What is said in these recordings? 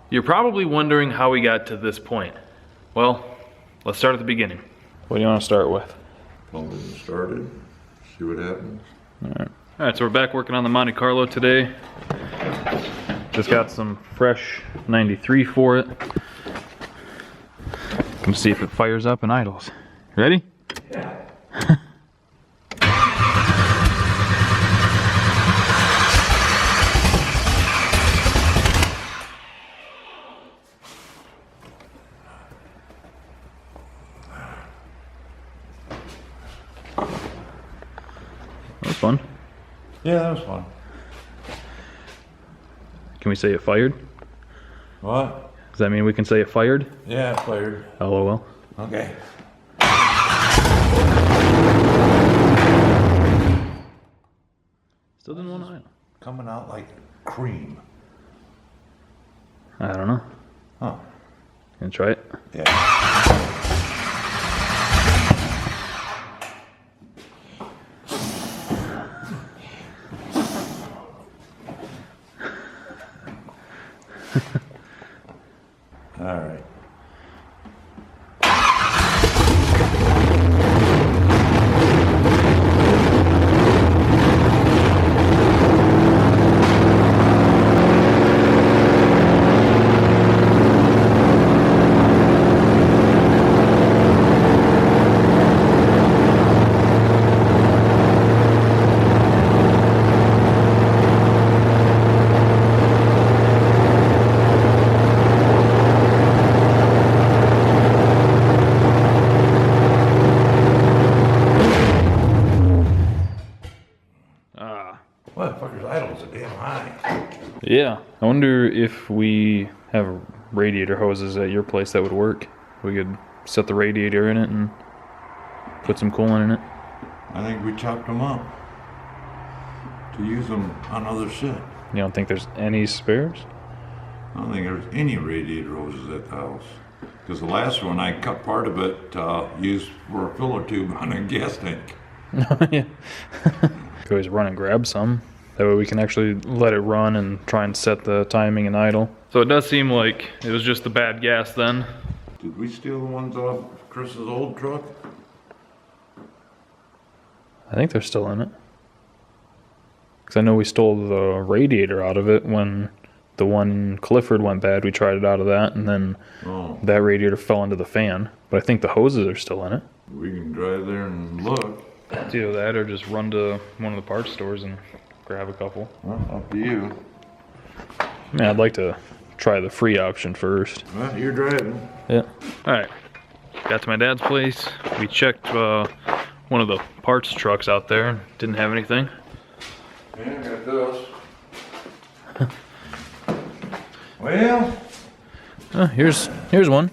You're probably wondering how we got to this point. Well, let's start at the beginning. What do you want to start with? Plumb it started, see what happens. Alright, so we're back working on the Monte Carlo today. Just got some fresh 93 for it. Come see if it fires up and idles. Ready? Yeah. That was fun. Yeah, that was fun. Can we say it fired? What? Does that mean we can say it fired? Yeah, it fired. LOL. Okay. Still didn't want to idle. Coming out like cream. I don't know. Huh. Gonna try it? Yeah. All right. Well, that fucker's idle's a damn high. Yeah. I wonder if we have radiator hoses at your place that would work. We could set the radiator in it and put some coolant in it. I think we chopped them up to use them on other shit. You don't think there's any spares? I don't think there's any radiator hoses at the house. Because the last one, I cut part of it, used for a filler tube on a gas tank. Yeah. Could always run and grab some. That way we can actually let it run and try and set the timing and idle. So it does seem like it was just the bad gas then. Did we steal the ones off Chris's old truck? I think they're still in it. Because I know we stole the radiator out of it when the one in Clifford went bad. We tried it out of that, and then that radiator fell into the fan. But I think the hoses are still in it. We can drive there and look. It's either that or just run to one of the parts stores and grab a couple. Well, up to you. Yeah, I'd like to try the free option first. Well, you're driving. Yeah. Alright. Got to my dad's place. We checked one of the parts trucks out there. Didn't have anything. Yeah, I got this. Well. Here's one.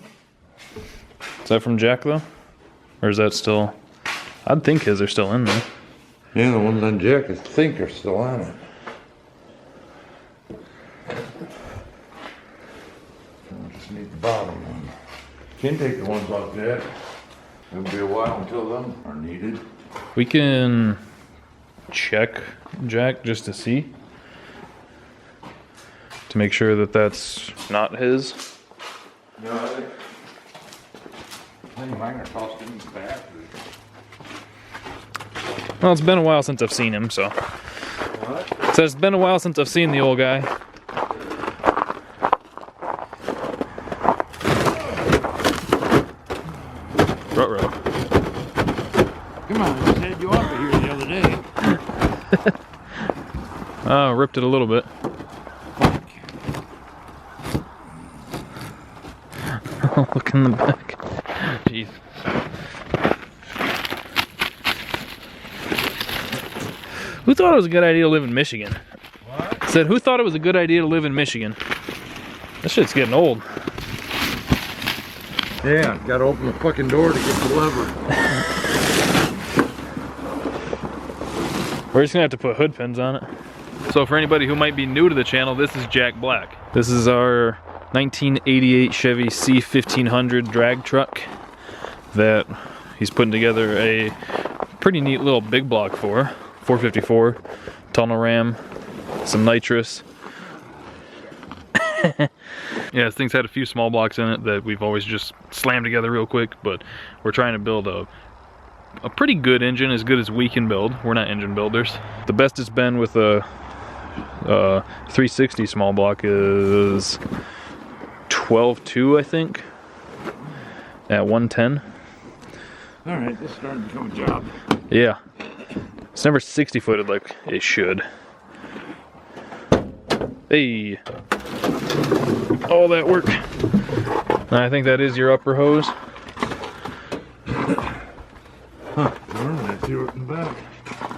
Is that from Jack though? Or is that still... I'd think his are still in there. Yeah, the ones on Jack I think are still on it. I just need the bottom one. Can't take the ones off Jack. It'll be a while until them are needed. We can check Jack just to see. To make sure that that's not his. No, I think mine are costing back. Well, it's been a while since I've seen him, so. What? So it's been a while since I've seen the old guy. Ruh-roh. Come on, I had you off of here the other day. Oh, ripped it a little bit. Look in the back. Jeez. Who thought it was a good idea to live in Michigan? What? Said, who thought it was a good idea to live in Michigan? This shit's getting old. Yeah, gotta open the fucking door to get the lever. We're just gonna have to put hood pins on it. So for anybody who might be new to the channel, this is Jack Black. This is our 1988 Chevy C1500 drag truck that he's putting together a pretty neat little big block for. 454, tunnel ram, some nitrous. Yeah, this thing's had a few small blocks in it that we've always just slammed together real quick, but we're trying to build a pretty good engine, as good as we can build. We're not engine builders. The best it's been with a 360 small block is 12.2, I think, at 110. All right, this is starting to become a job. Yeah, it's never 60 footed like it should. Hey, all that work. And I think that is your upper hose. Huh, I see it in the back.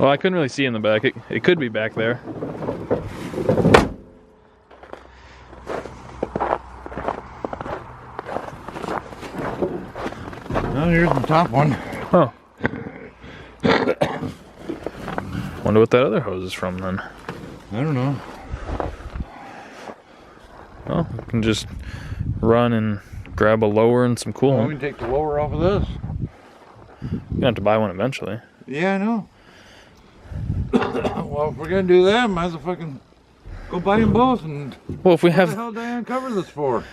Well, I couldn't really see in the back. It could be back there. Well, here's the top one. Oh. Wonder what that other hose is from then. I don't know. Well, we can just run and grab a lower and some coolant. Well, we can take the lower off of this. You're gonna have to buy one eventually. Yeah, I know. Well, if we're gonna do that, might as well fucking go buy them both. And Well, if we what the have hell did I uncover this for?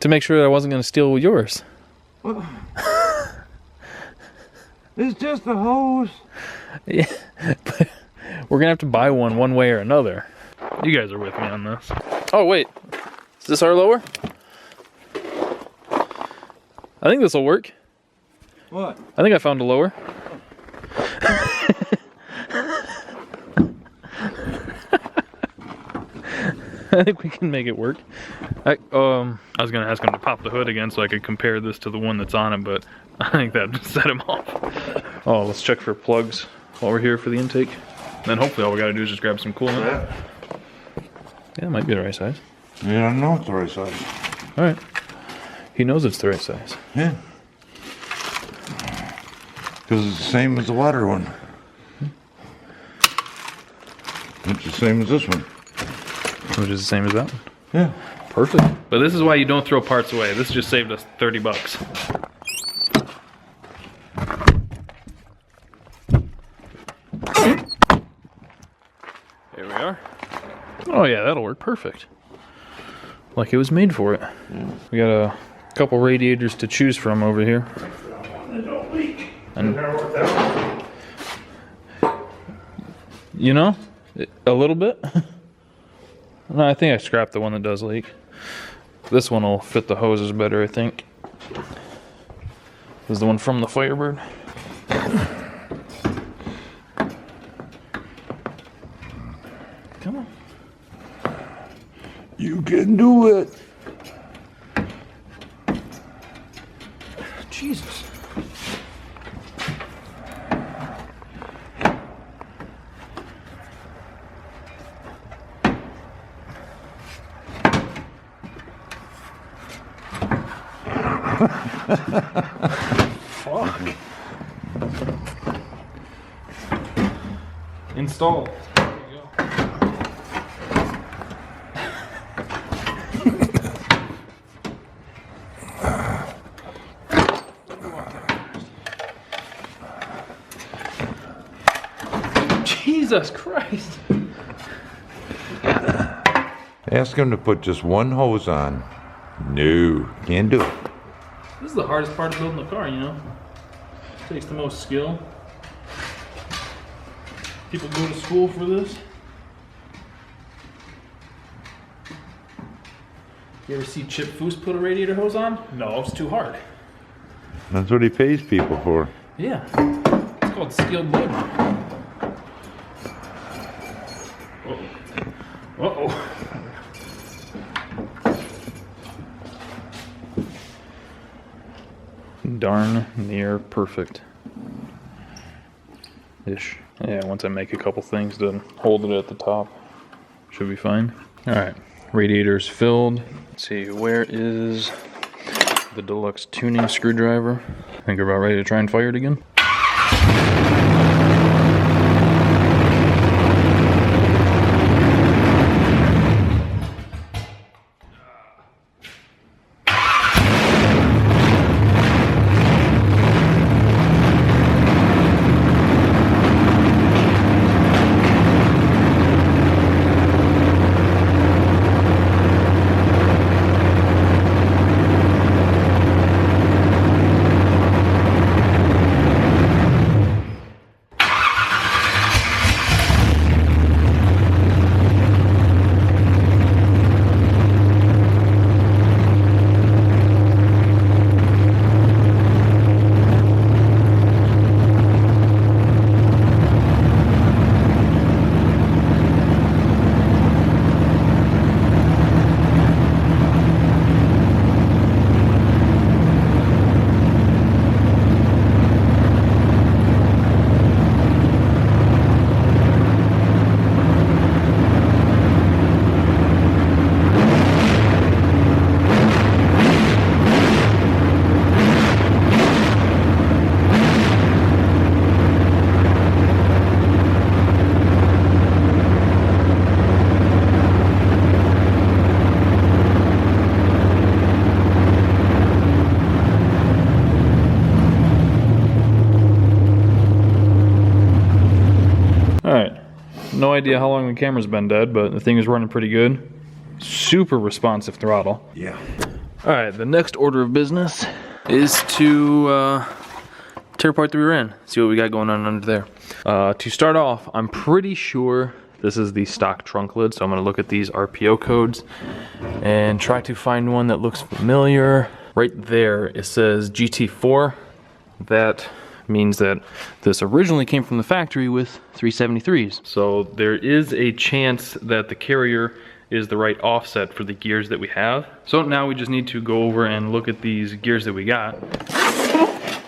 to make sure that I wasn't gonna steal yours. Well, it's just a hose. Yeah, but we're gonna have to buy one way or another. You guys are with me on this. Oh wait, is this our lower? I think this will work. What? I think I found a lower. I think we can make it work. I was gonna ask him to pop the hood again so I could compare this to the one that's on it, but I think that just set him off. Oh, let's check for plugs while we're here for the intake. Then hopefully all we gotta do is just grab some coolant. Yeah, it might be the right size. Yeah, I know it's the right size. All right. He knows it's the right size. Yeah. Because it's the same as the water one. It's the same as this one. Which is the same as that one. Yeah. Perfect. But this is why you don't throw parts away. This just saved us 30 bucks. There we are. Oh yeah, that'll work perfect. Like it was made for it. Yeah. We got a couple radiators to choose from over here. They don't leak. And you know, a little bit. No, I think I scrapped the one that does leak. This one will fit the hoses better, I think. This is the one from the Firebird. Come on. You can do it. Jesus. Fuck. Installed. There you go. Jesus Christ. Ask him to put just one hose on. No, can't do it. This is the hardest part of building a car, you know? It takes the most skill. People go to school for this. You ever see Chip Foose put a radiator hose on? No, it's too hard. That's what he pays people for. Yeah, it's called skilled labor. Uh-oh. Uh-oh. Darn near perfect. Ish. Yeah, once I make a couple things to hold it at the top, should be fine. Alright, radiator's filled. Let's see, where is the deluxe tuning screwdriver? I think we're about ready to try and fire it again. no idea how long the camera's been dead, but the thing is running pretty good. Super responsive throttle. Yeah. All right, the next order of business is to tear apart the rear end, see what we got going on under there. To start off, I'm pretty sure this is the stock trunk lid, so I'm gonna look at these RPO codes and try to find one that looks familiar. Right there, it says GT4. That means that this originally came from the factory with 373s. So there is a chance that the carrier is the right offset for the gears that we have. So now we just need to go over and look at these gears that we got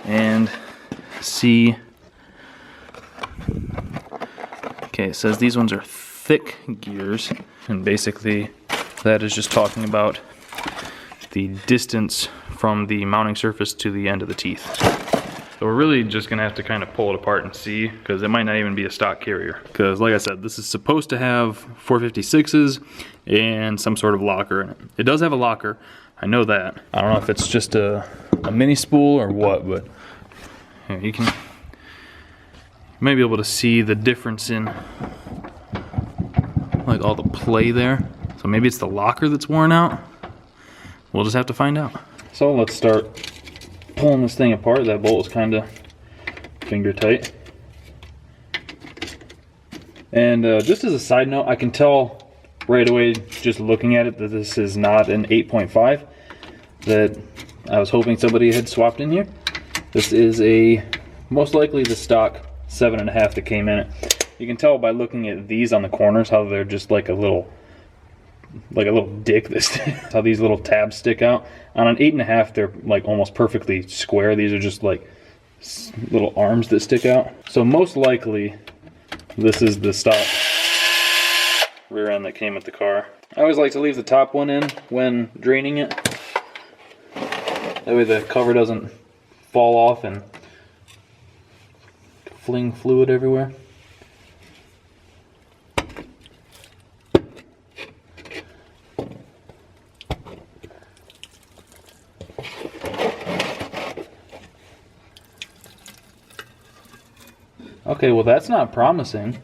and see. Okay, it says these ones are thick gears, and basically that is just talking about the distance from the mounting surface to the end of the teeth. So we're really just gonna have to kind of pull it apart and see, because it might not even be a stock carrier. Because like I said, this is supposed to have 456s and some sort of locker in it. It does have a locker, I know that. I don't know if it's just a mini spool or what, but here, you may be able to see the difference in like all the play there. So maybe it's the locker that's worn out. We'll just have to find out. So let's start pulling this thing apart. That bolt was kind of finger tight. And just as a side note, I can tell right away just looking at it that this is not an 8.5 that I was hoping somebody had swapped in here. This is most likely the stock 7.5 that came in it. You can tell by looking at these on the corners how they're just like a little dick. How these little tabs stick out. On an 8.5, they're like almost perfectly square. These are just like little arms that stick out. So most likely, this is the stock rear end that came with the car. I always like to leave the top one in when draining it. That way the cover doesn't fall off and fling fluid everywhere. Okay, well that's not promising.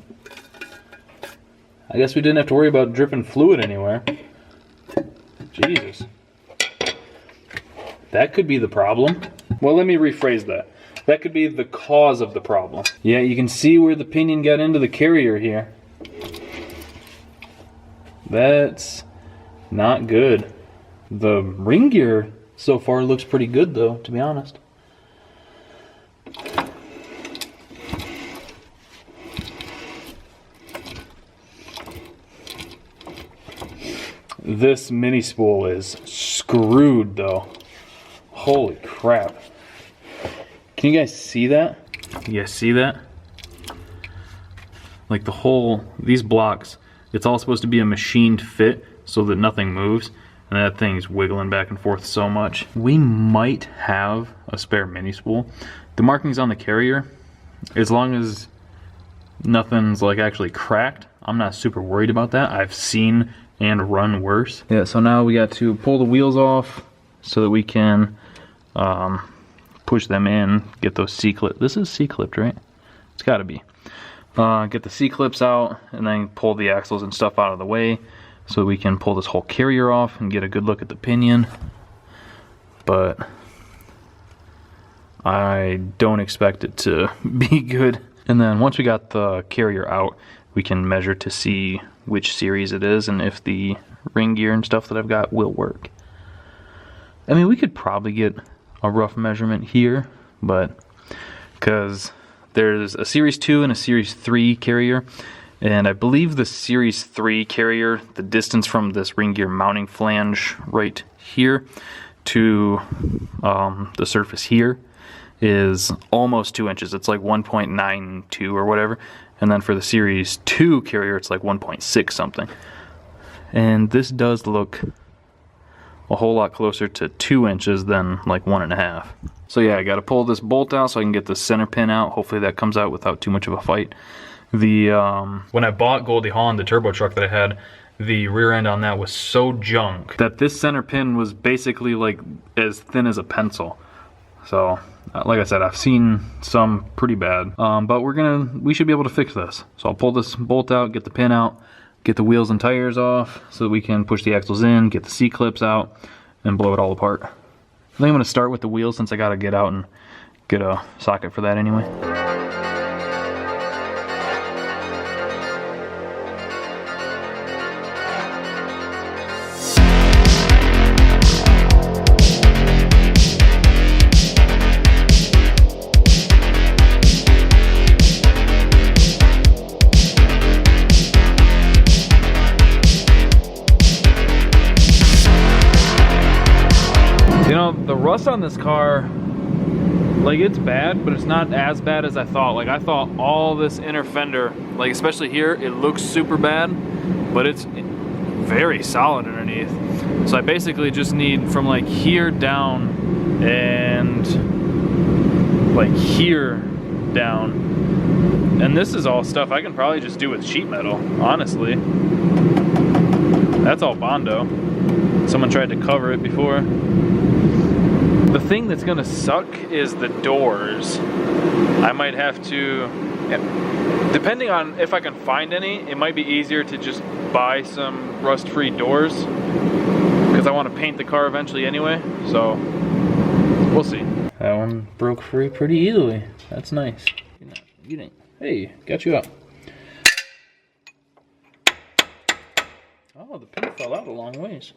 I guess we didn't have to worry about dripping fluid anywhere. Jesus. That could be the problem. Well, let me rephrase that. That could be the cause of the problem. Yeah, you can see where the pinion got into the carrier here. That's not good. The ring gear so far looks pretty good though, to be honest. This mini spool is screwed though. Holy crap. Can you guys see that? You guys see that? Like these blocks, it's all supposed to be a machined fit so that nothing moves, and that thing's wiggling back and forth so much. We might have a spare mini spool. The markings on the carrier, as long as nothing's like actually cracked, I'm not super worried about that. I've seen and run worse. Yeah, so now we got to pull the wheels off so that we can push them in, get those C-clips. This is C-clipped, right? It's gotta be. Get the C-clips out and then pull the axles and stuff out of the way so we can pull this whole carrier off and get a good look at the pinion. But I don't expect it to be good. And then once we got the carrier out, we can measure to see which series it is and if the ring gear and stuff that I've got will work. I mean, we could probably get a rough measurement here, but because there's a Series 2 and a Series 3 carrier, and I believe the Series 3 carrier, the distance from this ring gear mounting flange right here to the surface here is almost 2 inches. It's like 1.92 or whatever. And then for the Series 2 carrier, it's like 1.6 something. And this does look a whole lot closer to 2 inches than like 1.5. So yeah, I got to pull this bolt out so I can get the center pin out. Hopefully that comes out without too much of a fight. When I bought Goldie Hawn, the turbo truck that I had, the rear end on that was so junk that this center pin was basically like as thin as a pencil. So, like I said, I've seen some pretty bad, but we should be able to fix this. So I'll pull this bolt out, get the pin out, get the wheels and tires off so that we can push the axles in, get the C-clips out, and blow it all apart. I think I'm gonna start with the wheels since I gotta get out and get a socket for that anyway. You know, the rust on this car, like, it's bad, but it's not as bad as I thought. Like, I thought all this inner fender, like especially here, it looks super bad, but it's very solid underneath. So I basically just need from like here down and like here down. And this is all stuff I can probably just do with sheet metal, honestly. That's all Bondo. Someone tried to cover it before. The thing that's gonna suck is the doors. I might have to, depending on if I can find any, it might be easier to just buy some rust-free doors because I want to paint the car eventually anyway, so we'll see. That one broke free pretty easily. That's nice. You didn't. Hey, got you up. Oh, the pin fell out a long ways.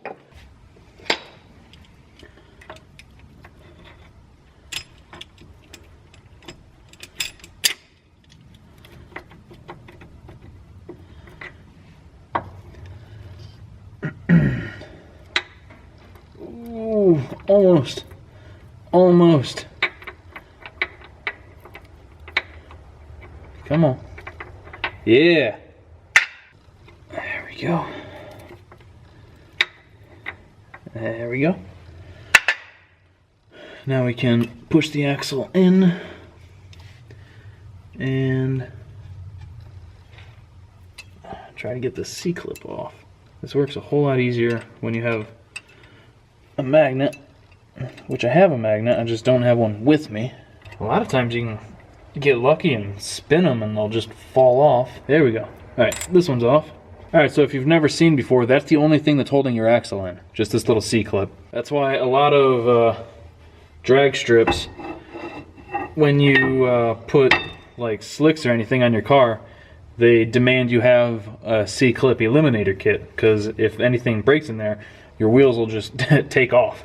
Ooh, almost. Almost. Come on. Yeah. There we go. There we go. Now we can push the axle in and try to get the C-clip off. This works a whole lot easier when you have a magnet, which I have a magnet, I just don't have one with me. A lot of times you can get lucky and spin them and they'll just fall off. There we go. Alright, this one's off. Alright, so if you've never seen before, that's the only thing that's holding your axle in. Just this little C-clip. That's why a lot of drag strips, when you put like slicks or anything on your car, they demand you have a C-clip eliminator kit, because if anything breaks in there, your wheels will just take off.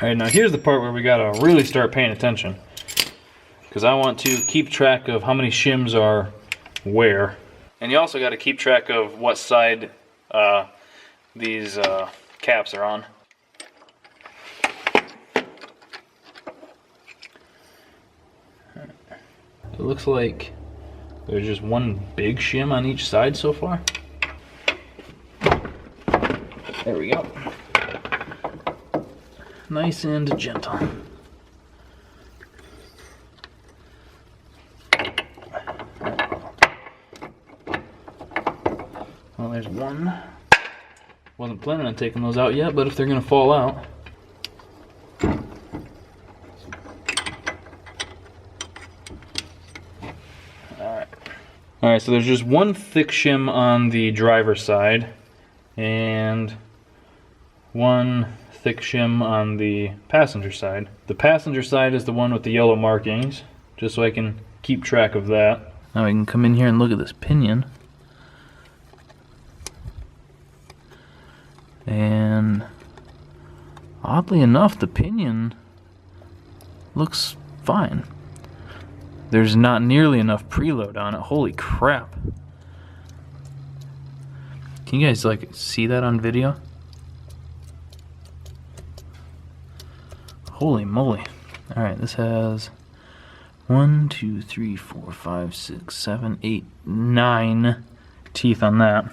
Alright, now here's the part where we gotta really start paying attention, because I want to keep track of how many shims are where. And you also got to keep track of what side these caps are on. It looks like there's just one big shim on each side so far. There we go. Nice and gentle. Well, there's one. Wasn't planning on taking those out yet, but if they're gonna fall out. Alright, so there's just one thick shim on the driver's side and one thick shim on the passenger side. The passenger side is the one with the yellow markings, just so I can keep track of that. Now we can come in here and look at this pinion. And oddly enough, the pinion looks fine. There's not nearly enough preload on it. Holy crap. Can you guys like see that on video? Holy moly. Alright, this has 1, 2, 3, 4, 5, 6, 7, 8, 9 teeth on that.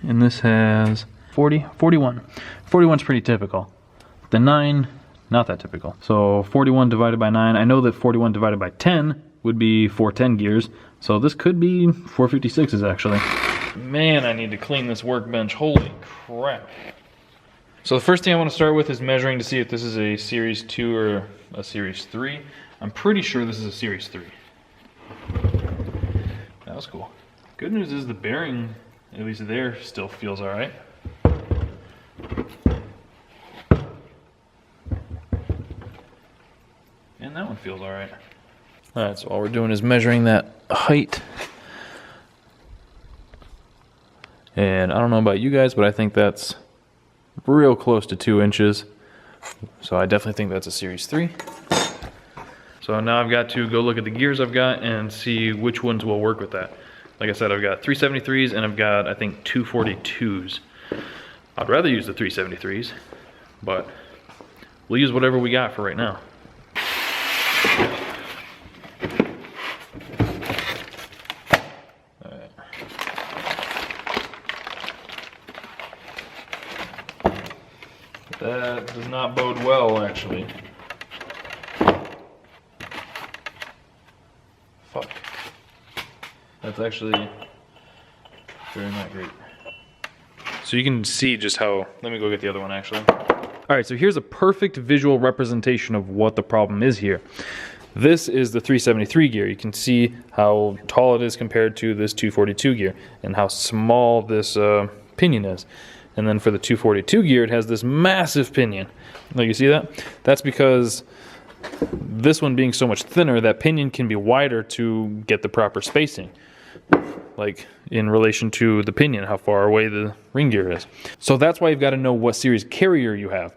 And this has 40, 41. 41's pretty typical. The 9, not that typical. So 41 divided by 9. I know that 41 divided by 10 would be 410 gears. So this could be 456s actually. Man, I need to clean this workbench. Holy crap. So the first thing I want to start with is measuring to see if this is a Series 2 or a Series 3. I'm pretty sure this is a Series 3. That was cool. Good news is the bearing, at least there, still feels alright. And that one feels alright. Alright, so all we're doing is measuring that height. And I don't know about you guys, but I think that's real close to 2 inches. So I definitely think that's a Series 3. So now I've got to go look at the gears I've got and see which ones will work with that. Like I said, I've got 373s and I've got, I think, 242s. I'd rather use the 373s, but we'll use whatever we got for right now. That does not bode well, actually. Fuck. That's actually very not great. So you can see just how, let me go get the other one actually. Alright, so here's a perfect visual representation of what the problem is here. This is the 373 gear. You can see how tall it is compared to this 242 gear and how small this pinion is. And then for the 242 gear, it has this massive pinion. Like, you see that? That's because this one being so much thinner, that pinion can be wider to get the proper spacing. Like, in relation to the pinion, how far away the ring gear is. So that's why you've got to know what series carrier you have.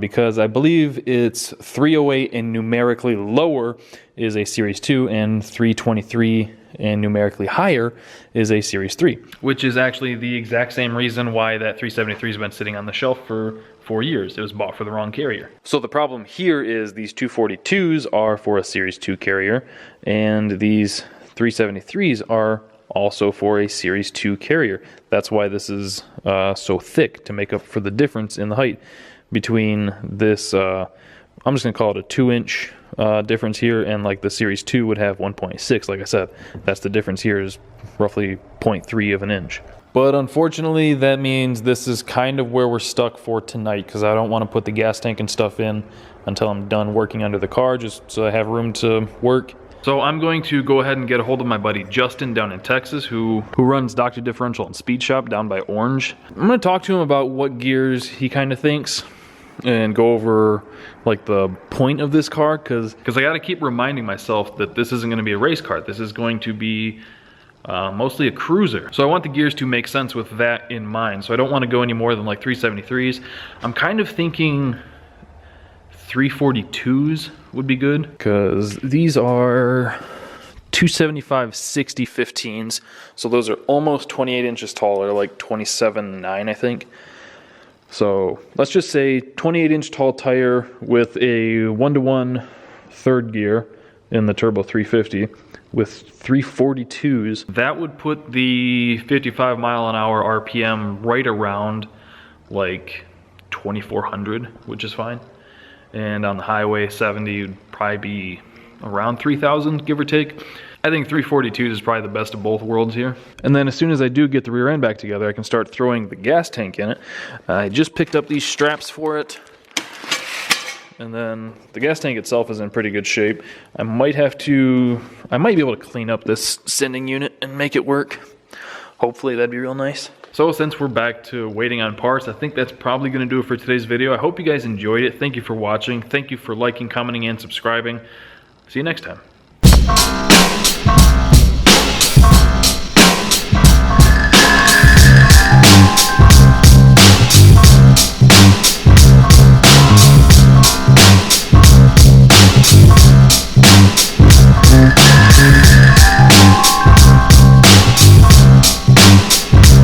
Because I believe it's 308 and numerically lower is a Series 2, and 323 and numerically higher is a Series 3. Which is actually the exact same reason why that 373 has been sitting on the shelf for 4 years. It was bought for the wrong carrier. So the problem here is these 242s are for a Series 2 carrier, and these 373s are also for a Series 2 carrier. That's why this is so thick, to make up for the difference in the height between this, I'm just going to call it a 2-inch difference here, and like the Series 2 would have 1.6. Like I said, that's the difference here, is roughly 0.3 of an inch. But unfortunately, that means this is kind of where we're stuck for tonight, because I don't want to put the gas tank and stuff in until I'm done working under the car, just so I have room to work. So I'm going to go ahead and get a hold of my buddy Justin down in Texas, who runs Dr. Differential and Speed Shop down by Orange. I'm going to talk to him about what gears he kind of thinks, and go over like the point of this car, because I got to keep reminding myself that this isn't going to be a race car. This is going to be mostly a cruiser. So I want the gears to make sense with that in mind. So I don't want to go any more than like 373s. I'm kind of thinking 342s would be good, because these are 275 60 15s. So those are almost 28 inches taller, like 27.9 I think. So let's just say 28-inch tall tire with a 1-to-1 third gear in the turbo 350 with 342s. That would put the 55 mile an hour RPM right around like 2400, which is fine. And on the highway 70 would probably be around 3000, give or take. I think 342s is probably the best of both worlds here. And then as soon as I do get the rear end back together, I can start throwing the gas tank in it. I just picked up these straps for it. And then the gas tank itself is in pretty good shape. I might be able to clean up this sending unit and make it work. Hopefully that'd be real nice. So since we're back to waiting on parts, I think that's probably going to do it for today's video. I hope you guys enjoyed it. Thank you for watching. Thank you for liking, commenting, and subscribing. See you next time.